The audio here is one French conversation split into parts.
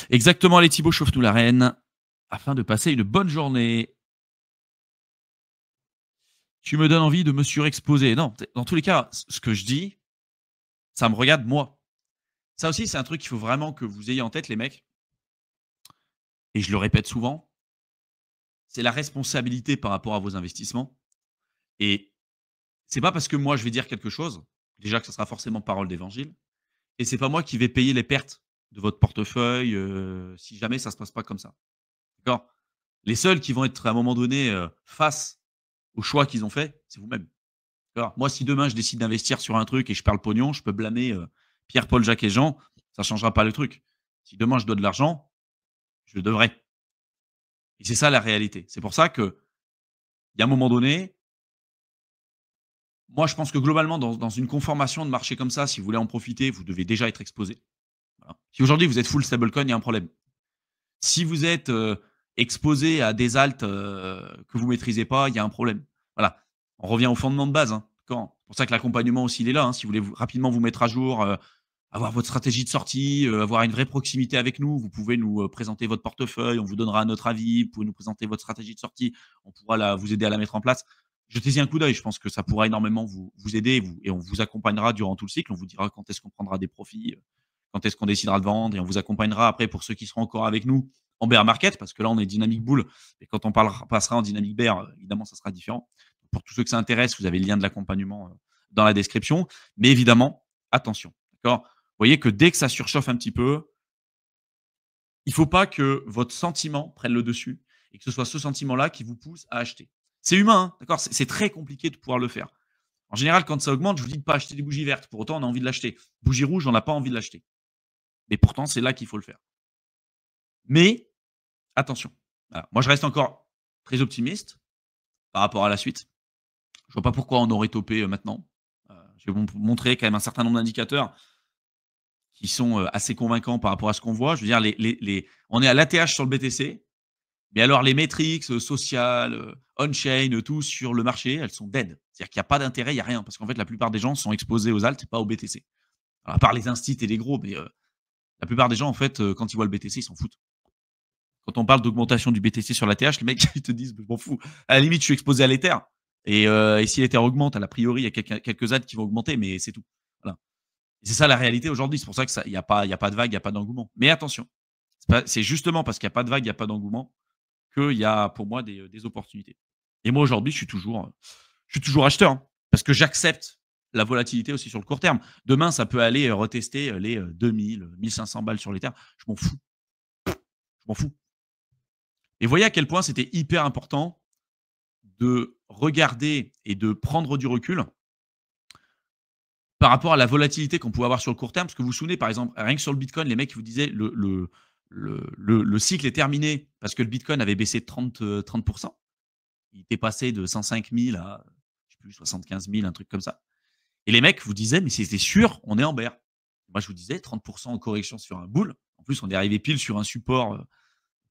Exactement, les Thibaut, chauffe-nous la reine afin de passer une bonne journée. Tu me donnes envie de me surexposer. Non, dans tous les cas, ce que je dis, ça me regarde moi. Ça aussi, c'est un truc qu'il faut vraiment que vous ayez en tête, les mecs, et je le répète souvent, c'est la responsabilité par rapport à vos investissements. Et c'est pas parce que moi, je vais dire quelque chose, déjà que ça sera forcément parole d'évangile, et c'est pas moi qui vais payer les pertes de votre portefeuille, si jamais ça se passe pas comme ça. D'accord? Les seuls qui vont être à un moment donné, face aux choix qu'ils ont faits, c'est vous-même. D'accord? Moi, si demain je décide d'investir sur un truc et je perds le pognon, je peux blâmer, Pierre, Paul, Jacques et Jean, ça changera pas le truc. Si demain je dois de l'argent, je le devrai. Et c'est ça la réalité. C'est pour ça qu'il y a un moment donné, moi je pense que globalement dans une conformation de marché comme ça, si vous voulez en profiter, vous devez déjà être exposé. Voilà. Si aujourd'hui vous êtes full stablecoin, il y a un problème. Si vous êtes, exposé à des alts, que vous maîtrisez pas, il y a un problème. Voilà. On revient au fondement de base, hein. D'accord? C'est pour ça que l'accompagnement aussi, il est là, hein. Si vous voulez rapidement vous mettre à jour, avoir votre stratégie de sortie, avoir une vraie proximité avec nous, vous pouvez nous, présenter votre portefeuille, on vous donnera notre avis, vous pouvez nous présenter votre stratégie de sortie, on pourra vous aider à la mettre en place. Jetez-y un coup d'œil, je pense que ça pourra énormément vous aider et on vous accompagnera durant tout le cycle. On vous dira quand est-ce qu'on prendra des profits, quand est-ce qu'on décidera de vendre et on vous accompagnera après pour ceux qui seront encore avec nous en bear market, parce que là, on est dynamique bull et quand on passera en dynamique bear, évidemment, ça sera différent. Pour tous ceux que ça intéresse, vous avez le lien de l'accompagnement, dans la description. Mais évidemment, attention, d'accord? Vous voyez que dès que ça surchauffe un petit peu, il ne faut pas que votre sentiment prenne le dessus et que ce soit ce sentiment-là qui vous pousse à acheter. C'est humain, hein, d'accord? C'est très compliqué de pouvoir le faire. En général, quand ça augmente, je vous dis de pas acheter des bougies vertes. Pour autant, on a envie de l'acheter. Bougie rouge, on n'a pas envie de l'acheter. Mais pourtant, c'est là qu'il faut le faire. Mais attention, voilà. Moi, je reste encore très optimiste par rapport à la suite. Je vois pas pourquoi on aurait topé, maintenant. Je vais vous montrer quand même un certain nombre d'indicateurs qui sont, assez convaincants par rapport à ce qu'on voit. Je veux dire on est à l'ATH sur le BTC, mais alors les métriques, sociales, on-chain, tout sur le marché, elles sont dead. C'est-à-dire qu'il y a pas d'intérêt, il y a rien parce qu'en fait, la plupart des gens sont exposés aux alts, pas au BTC. Alors à part les instits et les gros, mais, la plupart des gens, en fait, quand ils voient le BTC, ils s'en foutent. Quand on parle d'augmentation du BTC sur l'ATH, les mecs, ils te disent: «Je m'en fous. À la limite, je suis exposé à l'Ether et si l'Ether augmente, a priori, il y a quelques ADS qui vont augmenter, mais c'est tout». Voilà. Et c'est ça la réalité aujourd'hui. C'est pour ça que il y a pas de vague, il y a pas d'engouement. Mais attention, c'est justement parce qu'il y a pas de vague, il y a pas d'engouement qu'il y a pour moi des opportunités. Et moi aujourd'hui, je suis toujours acheteur, hein, parce que j'accepte la volatilité aussi sur le court terme. Demain, ça peut aller, retester, les, 2 000, 1 500 balles sur l'Ether. Je m'en fous, je m'en fous. Et voyez à quel point c'était hyper important de regarder et de prendre du recul par rapport à la volatilité qu'on pouvait avoir sur le court terme. Parce que vous vous souvenez, par exemple, rien que sur le Bitcoin, les mecs qui vous disaient le cycle est terminé parce que le Bitcoin avait baissé de 30%. Il était passé de 105 000 à, je sais plus, 75 000, un truc comme ça. Et les mecs vous disaient, mais c'était sûr, on est en bear. Moi, je vous disais, 30% en correction sur un bull. En plus, on est arrivé pile sur un support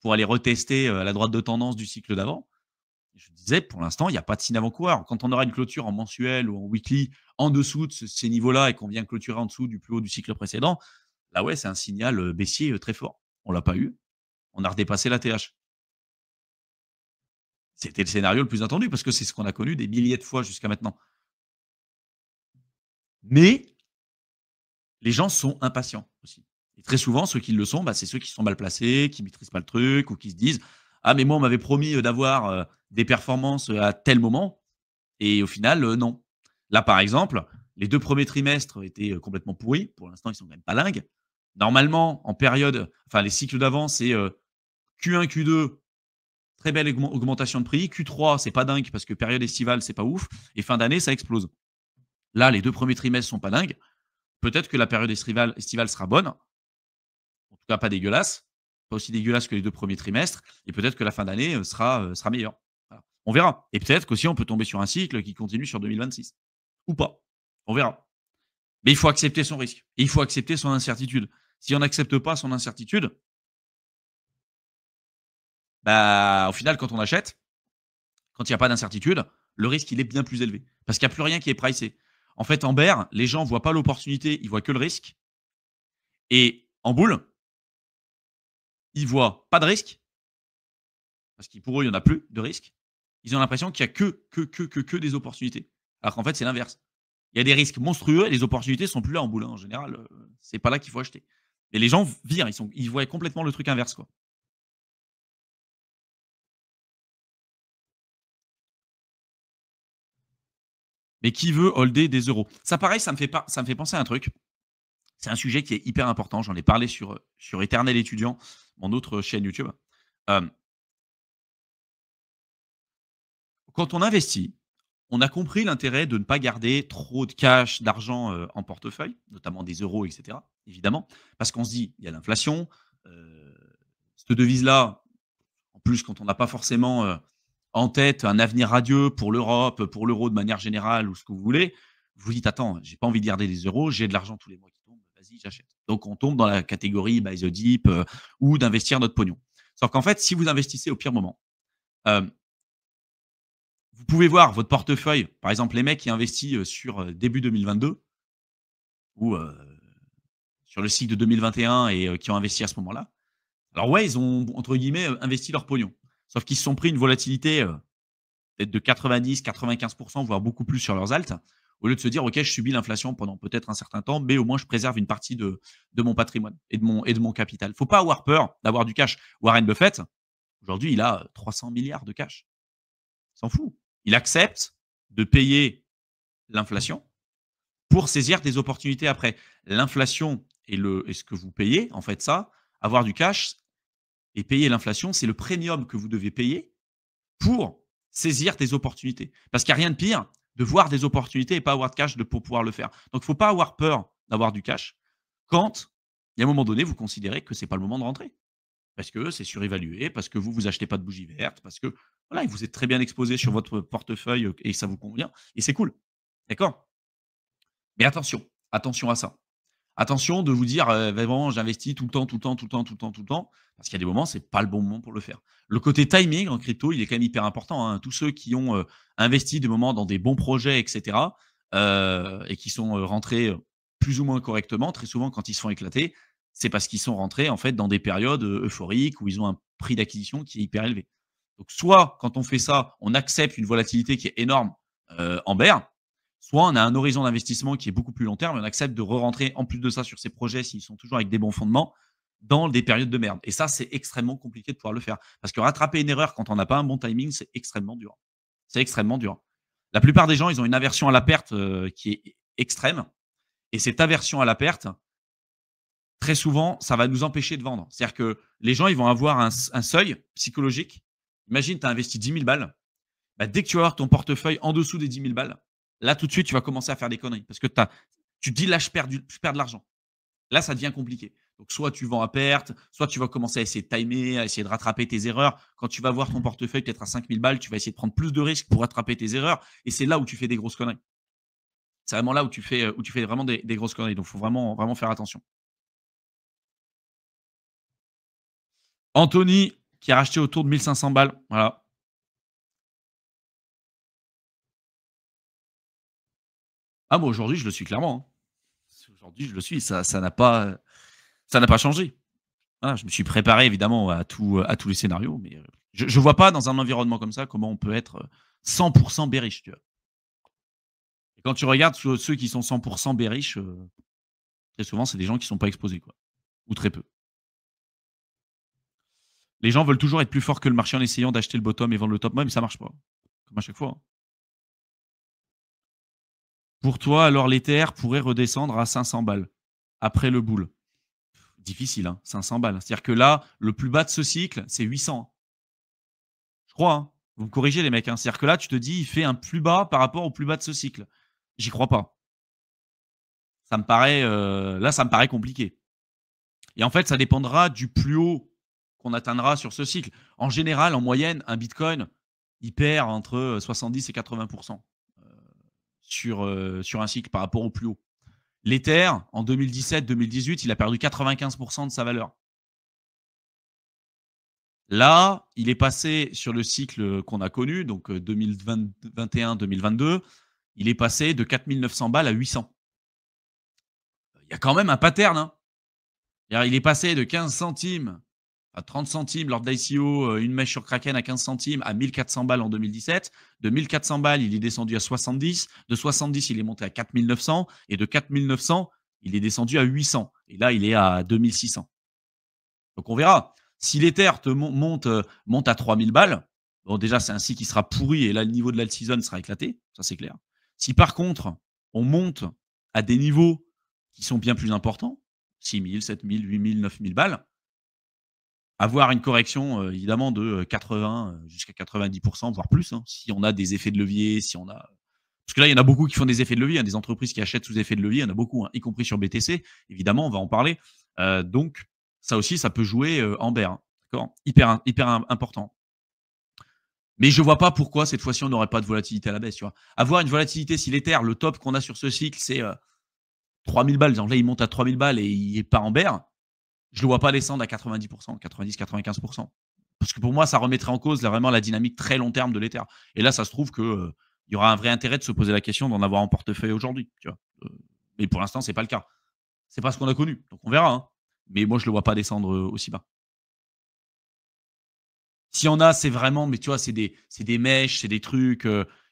pour aller retester la droite de tendance du cycle d'avant. Je disais, pour l'instant, il n'y a pas de signe avant-coureur. Quand on aura une clôture en mensuel ou en weekly en dessous de ces niveaux-là et qu'on vient clôturer en dessous du plus haut du cycle précédent, là, ouais, c'est un signal baissier très fort. On l'a pas eu. On a redépassé la TH. C'était le scénario le plus attendu parce que c'est ce qu'on a connu des milliers de fois jusqu'à maintenant. Mais les gens sont impatients aussi. Et très souvent, ceux qui le sont, c'est ceux qui sont mal placés, qui ne maîtrisent pas le truc ou qui se disent: «Ah, mais moi, on m'avait promis d'avoir des performances à tel moment. Et au final, non. Là, par exemple, les 2 premiers trimestres étaient, complètement pourris. Pour l'instant, ils sont quand même pas dingues. Normalement, en période enfin, les cycles d'avant, c'est, Q1, Q2, très belle augmentation de prix. Q3, c'est pas dingue parce que période estivale, c'est pas ouf et fin d'année, ça explose. Là, les 2 premiers trimestres sont pas dingues. Peut-être que la période estivale sera bonne, en tout cas pas dégueulasse, pas aussi dégueulasse que les 2 premiers trimestres et peut-être que la fin d'année, sera meilleure. Voilà. On verra et peut-être qu'aussi on peut tomber sur un cycle qui continue sur 2026 ou pas. On verra. Mais il faut accepter son risque et il faut accepter son incertitude. Si on n'accepte pas son incertitude, au final, quand on achète, quand il n'y a pas d'incertitude, le risque, il est bien plus élevé parce qu'il n'y a plus rien qui est pricé. En fait, en bear, les gens ne voient pas l'opportunité, ils voient que le risque et en bull, ils voient pas de risque, parce que pour eux, il n'y en a plus de risque. Ils ont l'impression qu'il y a que des opportunités. Alors qu'en fait, c'est l'inverse. Il y a des risques monstrueux et les opportunités sont plus là en boule, hein. En général, c'est pas là qu'il faut acheter. Et les gens virent, ils voient complètement le truc inverse, quoi. Mais qui veut holder des euros? Ça, pareil, ça me fait penser à un truc. C'est un sujet qui est hyper important. J'en ai parlé sur Éternel étudiant, mon autre chaîne YouTube. Hem, Quand on investit, on a compris l'intérêt de ne pas garder trop de cash, d'argent, en portefeuille, notamment des euros et cetera, évidemment. Parce qu'on se dit: «Il y a l'inflation, heu, cette devise-là, en plus, quand on n'a pas forcément, en tête un avenir radieux pour l'Europe, pour l'euro de manière générale ou ce que vous voulez, vous vous dites: «Attends, j'ai pas envie de garder des euros, j'ai de l'argent tous les mois qui tombe, vas-y, j'achète». Donc on tombe dans la catégorie buy the dip, ou d'investir notre pognon. Sauf qu'en fait, si vous investissez au pire moment, hem, vous pouvez voir votre portefeuille, par exemple, les mecs qui investissent, sur, début 2022 ou, sur le cycle de 2021 et qui ont investi à ce moment-là. Alors ouais, ils ont, entre guillemets, «investi leur pognon». Sauf qu'ils se sont pris une volatilité, peut-être de 90-95 voire beaucoup plus sur leurs alts, au lieu de se dire: «OK, je subis l'inflation pendant peut-être un certain temps, mais au moins je préserve une partie de mon patrimoine et de mon capital». Faut pas avoir peur d'avoir du cash. Warren Buffett, aujourd'hui, il a 300 milliards de cash. Il s'en fout. Il accepte de payer l'inflation pour saisir des opportunités après. L'inflation et ce que vous payez, en fait, ça, avoir du cash et payer l'inflation, c'est le premium que vous devez payer pour saisir des opportunités. Parce qu'il n'y a rien de pire de voir des opportunités et pas avoir de cash pour pouvoir le faire. Donc, il ne faut pas avoir peur d'avoir du cash quand, il y a un moment donné, vous considérez que ce n'est pas le moment de rentrer. Parce que c'est surévalué, parce que vous achetez pas de bougies vertes, parce que voilà, vous êtes très bien exposé sur votre portefeuille et ça vous convient et c'est cool. D'accord? Mais attention, attention à ça. Attention de vous dire, vraiment j'investis tout le temps, tout le temps, tout le temps, tout le temps, tout le temps, parce qu'il y a des moments, c'est pas le bon moment pour le faire. Le côté timing en crypto, il est quand même hyper important, hein. Tous ceux qui ont, investi des moments dans des bons projets et cetera, et qui sont, rentrés, plus ou moins correctement, très souvent quand ils se font éclater, c'est parce qu'ils sont rentrés en fait dans des périodes, euphoriques où ils ont un prix d'acquisition qui est hyper élevé. Donc soit quand on fait ça, on accepte une volatilité qui est énorme, en bear, soit on a un horizon d'investissement qui est beaucoup plus long terme et on accepte de re-rentrer en plus de ça sur ces projets, s'ils sont toujours avec des bons fondements, dans des périodes de merde. Et ça, c'est extrêmement compliqué de pouvoir le faire. Parce que rattraper une erreur quand on n'a pas un bon timing, c'est extrêmement dur. C'est extrêmement dur. La plupart des gens, ils ont une aversion à la perte qui est extrême. Et cette aversion à la perte, très souvent, ça va nous empêcher de vendre. C'est-à-dire que les gens, ils vont avoir un seuil psychologique. Imagine, tu as investi 10 000 balles. Bah, dès que tu vas avoir ton portefeuille en dessous des 10 000 balles, là, tout de suite, tu vas commencer à faire des conneries. Parce que tu te dis, là, je perds de l'argent. Là, ça devient compliqué. Donc, soit tu vends à perte, soit tu vas commencer à essayer de timer, à essayer de rattraper tes erreurs. Quand tu vas voir ton portefeuille peut-être à 5 000 balles, tu vas essayer de prendre plus de risques pour rattraper tes erreurs. Et c'est là où tu fais des grosses conneries. C'est vraiment là où tu fais vraiment des grosses conneries. Donc, il faut vraiment, vraiment faire attention. Anthony, qui a racheté autour de 1500 balles. Voilà. Ah, moi, aujourd'hui, je le suis clairement, hein. Aujourd'hui, je le suis. Ça n'a pas changé. Voilà, je me suis préparé évidemment à tous les scénarios, mais je ne vois pas dans un environnement comme ça comment on peut être 100 bearish, tu vois? Et quand tu regardes ceux qui sont 100 bearish, très souvent, c'est des gens qui sont pas exposés, quoi, ou très peu. Les gens veulent toujours être plus forts que le marché en essayant d'acheter le bottom et vendre le top. Ouais, mais ça marche pas, comme à chaque fois, hein. Pour toi, alors l'Ether pourrait redescendre à 500 balles après le bull? Difficile, hein, 500 balles. C'est-à-dire que là, le plus bas de ce cycle, c'est 800. Je crois, hein. Vous me corrigez les mecs, hein. C'est-à-dire que là, tu te dis, il fait un plus bas par rapport au plus bas de ce cycle. J'y crois pas. Ça me paraît, là, ça me paraît compliqué. Et en fait, ça dépendra du plus haut qu'on atteindra sur ce cycle. En général, en moyenne, un bitcoin, il perd entre 70 et 80 sur un cycle par rapport au plus haut. L'Ether, en 2017-2018, il a perdu 95 de sa valeur. Là, il est passé sur le cycle qu'on a connu, donc 2021-2022, il est passé de 4 900 balles à 800. Il y a quand même un pattern, hein. Il est passé de 15 centimes, à 30 centimes lors de l'ICO, une mèche sur Kraken à 15 centimes, à 1400 balles en 2017. De 1400 balles, il est descendu à 70. De 70, il est monté à 4900. Et de 4900, il est descendu à 800. Et là, il est à 2600. Donc on verra. Si l'Ether te monte à 3000 balles, bon, déjà, c'est un cycle qui sera pourri et là, le niveau de l'alt-season sera éclaté. Ça, c'est clair. Si par contre, on monte à des niveaux qui sont bien plus importants, 6000, 7000, 8000, 9000 balles, avoir une correction évidemment de 80 jusqu'à 90%, voire plus, hein, si on a des effets de levier, si on a. Parce que là, il y en a beaucoup qui font des effets de levier, hein, des entreprises qui achètent sous effet de levier, il y en a beaucoup, hein, y compris sur BTC. Évidemment, on va en parler. Donc, ça aussi, ça peut jouer en bear. Hein, d'accord, hyper important. Mais je vois pas pourquoi cette fois-ci on n'aurait pas de volatilité à la baisse. Tu vois. Avoir une volatilité, si l'Ether, le top qu'on a sur ce cycle, c'est 3000 balles, genre là il monte à 3000 balles et il est pas en bear, je le vois pas descendre à 90%, 90-95%. Parce que pour moi, ça remettrait en cause vraiment la dynamique très long terme de l'Ether. Et là, ça se trouve que il y aura un vrai intérêt de se poser la question d'en avoir en portefeuille aujourd'hui. Tu vois. Mais pour l'instant, c'est pas le cas. C'est pas ce qu'on a connu. Donc on verra. Hein. Mais moi, je le vois pas descendre aussi bas. S'il y en a, c'est vraiment, mais tu vois, c'est des mèches, c'est des trucs,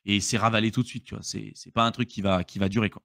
et c'est ravalé tout de suite. Tu vois. C'est pas un truc qui va durer. Quoi.